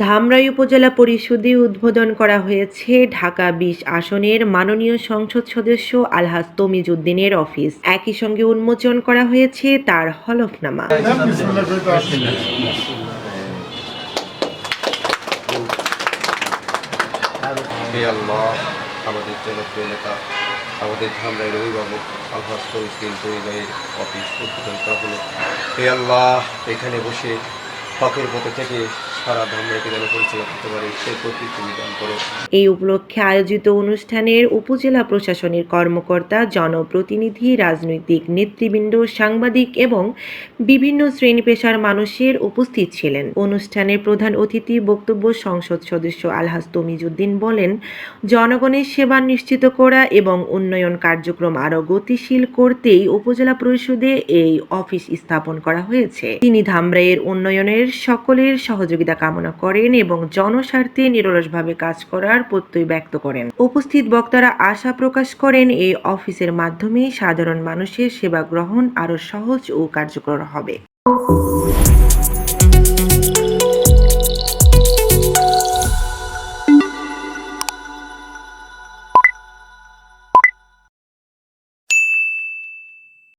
ধামরাই উপজেলা পরিষদে উদ্বোধন করা হয়েছে ঢাকা ২০ আসনের মাননীয় সংসদ সদস্য আলহাজ তমিজউদ্দিনের অফিস। একই সঙ্গে উন্মোচন করা হয়েছে তার হলফনামা। আমাদের জনপ্রিয় নেতা আমাদের ধামরাইয়ের অভিভাবক আলহাজ তমিজউদ্দিনের অফিস উদ্বোধন করা হলো। হে আল্লাহ, এখানে বসে হকের পথে থেকে সারা ধামরাইকে যেন পরিচালনা করতে পারে সেই প্রতিটি বিধান করো। এই উপলক্ষে আয়োজিত অনুষ্ঠানের উপজেলা প্রশাসনের কর্মকর্তা, জনপ্রতিনিধি, রাজনৈতিক নেতৃবৃন্দ, সাংবাদিক এবং বিভিন্ন শ্রেণী পেশার মানুষের উপস্থিত ছিলেন। অনুষ্ঠানের প্রধান অতিথি বক্তব্য সংসদ সদস্য আলহাজ তমিজউদ্দিন বলেন, জনগণের সেবা নিশ্চিত করা এবং উন্নয়ন কার্যক্রম আরও গতিশীল করতেই উপজেলা পরিষদে এই অফিস স্থাপন করা হয়েছে। তিনি ধামরাইয়ের উন্নয়নের সকলের সহযোগিতা কামনা করেন এবং জনস্বার্থে নিরলসভাবে কাজ করার প্রত্যয় ব্যক্ত করেন। উপস্থিত বক্তারা আশা প্রকাশ করেন এই অফিসের মাধ্যমে সাধারণ মানুষের সেবা গ্রহণ আরও সহজ ও কার্যকর হবে।